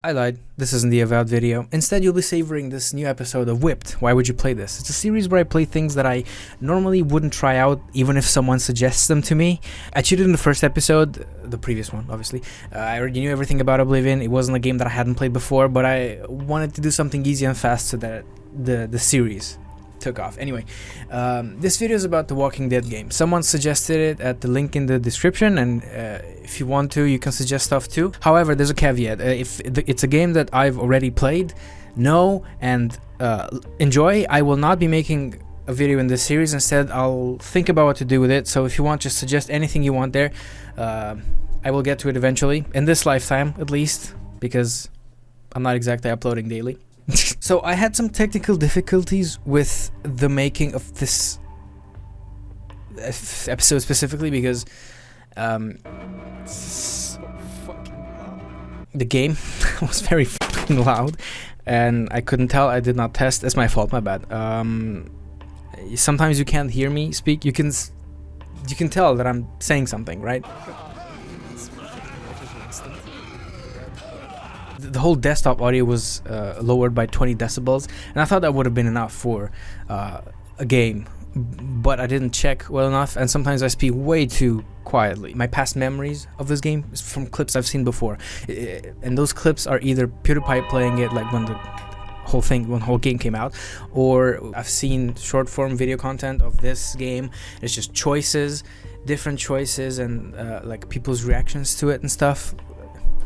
I lied, this isn't the Avowed video. Instead, you'll be savoring this new episode of Whipped. Why would you play this? It's a series where I play things that I normally wouldn't try out, even if someone suggests them to me. I cheated in the first episode, the previous one, obviously. I already knew everything about Oblivion. It wasn't a game that I hadn't played before, but I wanted to do something easy and fast so that the series took off. Anyway, this video is about the Walking Dead game. Someone suggested it at the link in the description, and if you want to, you can suggest stuff too. However, there's a caveat. If it's a game that I've already played, know, and enjoy, I will not be making a video in this series. Instead, I'll think about what to do with it. So if you want, just suggest anything you want there. I will get to it eventually, in this lifetime at least, because I'm not exactly uploading daily. So I had some technical difficulties with the making of this episode specifically because so fucking loud. The game was very fucking loud and I couldn't tell. I did not test. It's my fault, my bad. Sometimes you can't hear me speak. You can tell that I'm saying something, right? The whole desktop audio was lowered by 20 decibels, and I thought that would have been enough for a game, but I didn't check well enough, and sometimes I speak way too quietly. My past memories of this game is from clips I've seen before, and those clips are either PewDiePie playing it like when the whole game came out, or I've seen short form video content of this game. It's just choices, different choices, and like people's reactions to it and stuff.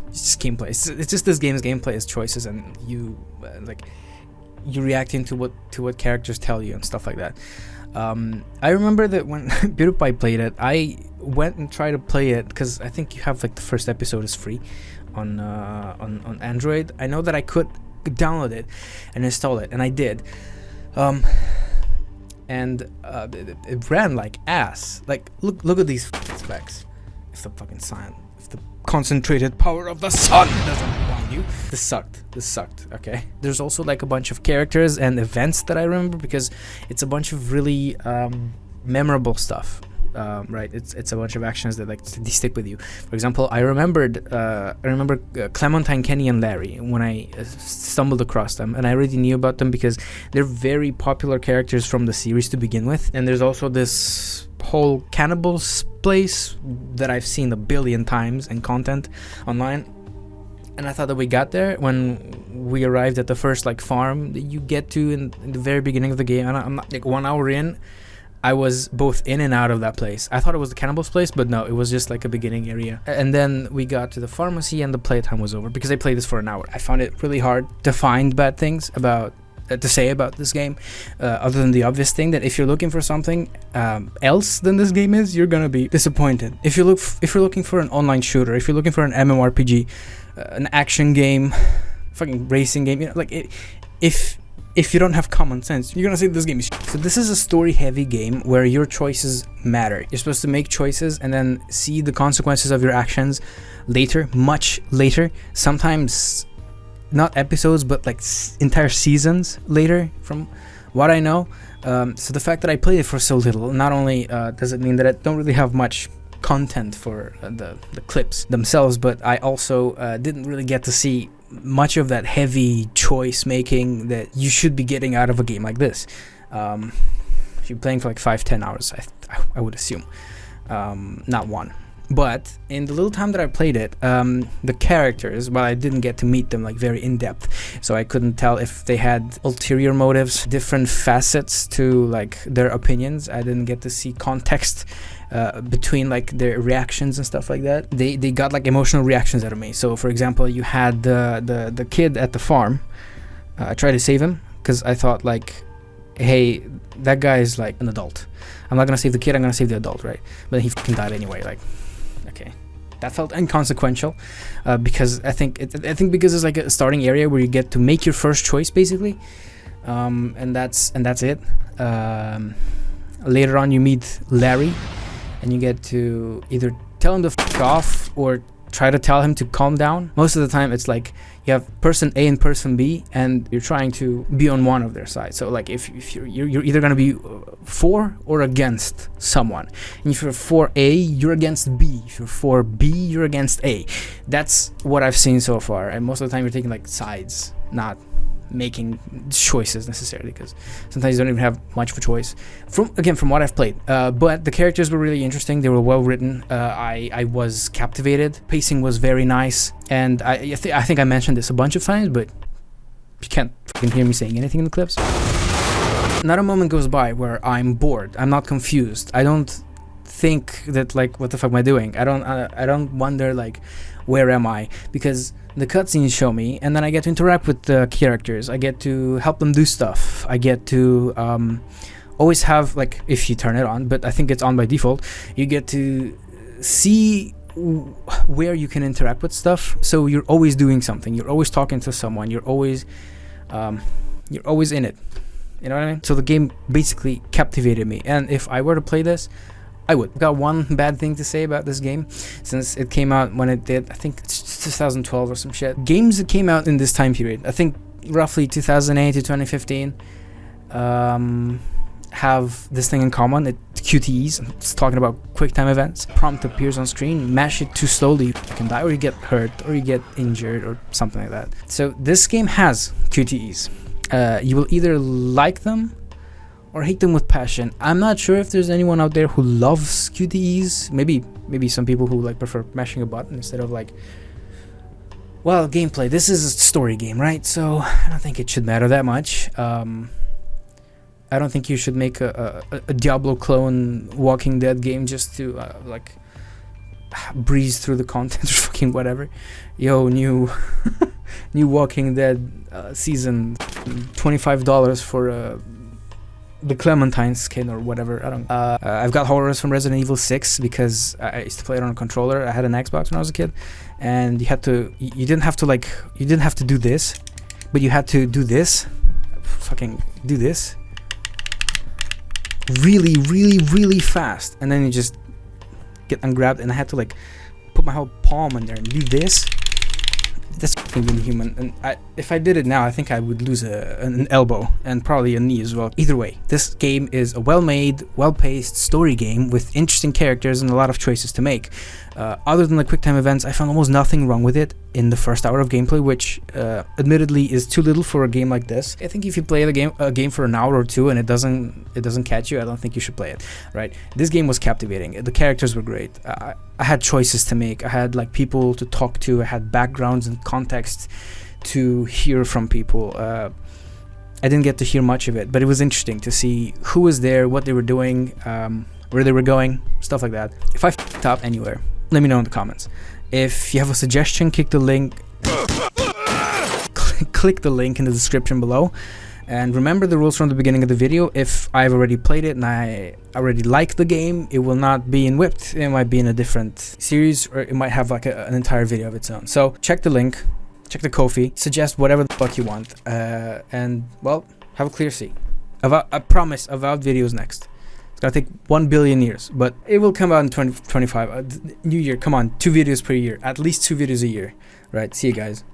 It's just gameplay. It's just this game's gameplay is choices, and you you reacting to what characters tell you and stuff like that. I remember that when PewDiePie played it, I went and tried to play it because I think you have like the first episode is free on Android. I know that I could download it and install it, and I did. And it ran like ass. Like look at these specs. If the fucking sign. The concentrated power of the sun doesn't blind you. This sucked, okay? There's also like a bunch of characters and events that I remember because it's a bunch of really memorable stuff, right? It's a bunch of actions that like they stick with you. For example, I remember Clementine, Kenny, and Larry when I stumbled across them, and I already knew about them because they're very popular characters from the series to begin with. And there's also this whole cannibals place that I've seen a billion times in content online, and I thought that we got there when we arrived at the first like farm that you get to in the very beginning of the game, and I'm not like 1 hour in, I was both in and out of that place. I thought it was the cannibals place, but no, it was just like a beginning area. And then we got to the pharmacy and the playtime was over because I played this for an hour. I found it really hard to find bad things to say about this game, other than the obvious thing that if you're looking for something else than this game is, you're gonna be disappointed. If you're looking for an online shooter, if you're looking for an MMORPG, an action game, fucking racing game, you know, like if you don't have common sense, you're gonna say this game is shit. So this is a story-heavy game where your choices matter. You're supposed to make choices and then see the consequences of your actions later, much later. Sometimes not episodes, but like entire seasons later, from what I know. So the fact that I played it for so little, not only does it mean that I don't really have much content for the clips themselves, but I also didn't really get to see much of that heavy choice making that you should be getting out of a game like this. If you're playing for like 5-10 hours, I would assume, not one. But in the little time that I played it, the characters, well, I didn't get to meet them like very in depth, so I couldn't tell if they had ulterior motives, different facets to like their opinions. I didn't get to see context between like their reactions and stuff like that. They got like emotional reactions out of me. So for example, you had the kid at the farm. I tried to save him because I thought like, hey, that guy is like an adult. I'm not gonna save the kid, I'm gonna save the adult, right? But he fucking died anyway, like. Okay, that felt inconsequential because I think because it's like a starting area where you get to make your first choice basically, and that's it. Later on, you meet Larry, and you get to either tell him to fuck off or try to tell him to calm down. Most of the time it's like you have person A and person B, and you're trying to be on one of their sides. So like if you're either going to be for or against someone, and if you're for A, you're against B. If you're for B, you're against A. That's what I've seen so far, and most of the time you're taking like sides, not making choices necessarily, because sometimes you don't even have much of a choice from what I've played. But the characters were really interesting. They were well written. I was captivated. Pacing was very nice, and I think I mentioned this a bunch of times, but you can't fucking hear me saying anything in the clips. Not a moment goes by where I'm bored. I'm not confused. I don't think that like, what the fuck am I doing? I don't wonder like, where am I? Because the cutscenes show me, and then I get to interact with the characters. I get to help them do stuff. I get to always have, like, if you turn it on, but I think it's on by default, you get to see where you can interact with stuff. So you're always doing something. You're always talking to someone. You're always in it. You know what I mean? So the game basically captivated me, and if I were to play this, I would. I've got one bad thing to say about this game, since it came out when it did. I think it's 2012 or some shit. Games that came out in this time period, I think roughly 2008 to 2015, have this thing in common. It's QTEs. It's talking about quick time events. Prompt appears on screen. Mash it too slowly, you can die, or you get hurt, or you get injured, or something like that. So this game has QTEs. You will either like them or hate them with passion. I'm not sure if there's anyone out there who loves QTEs. Maybe some people who like prefer mashing a button instead of like, well, gameplay. This is a story game, right? So I don't think it should matter that much. I don't think you should make a Diablo clone Walking Dead game just to like breeze through the content or fucking whatever. Yo, new Walking Dead season, $25 for the Clementine skin or whatever. I don't. I've got horrors from Resident Evil 6 because I used to play it on a controller. I had an Xbox when I was a kid, and you didn't have to do this, but you had to do this. Fucking do this. Really, really, really fast, and then you just get ungrabbed, and I had to like put my whole palm in there and do this. That's fucking really human, and if I did it now, I think I would lose an elbow and probably a knee as well. Either way, this game is a well-made, well-paced story game with interesting characters and a lot of choices to make. Other than the quick time events, I found almost nothing wrong with it in the first hour of gameplay, which admittedly is too little for a game like this. I think if you play a game for an hour or two and it doesn't catch you, I don't think you should play it. Right? This game was captivating. The characters were great. I had choices to make. I had like people to talk to. I had backgrounds and context to hear from people. I didn't get to hear much of it, but it was interesting to see who was there, what they were doing, where they were going, stuff like that. If I f***ed up anywhere, let me know in the comments. If you have a suggestion, click the link in the description below. And remember the rules from the beginning of the video. If I've already played it and I already like the game, it will not be in Whipped. It might be in a different series, or it might have like an entire video of its own. So check the link, check the Ko-fi, suggest whatever the fuck you want, and well, have a clear see. I promise, Avowed videos next. It's gonna take 1 billion years, but it will come out in 2025. New year, come on, 2 videos per year, at least 2 videos a year. Right, see you guys.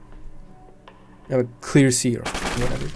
Have a clear see or whatever.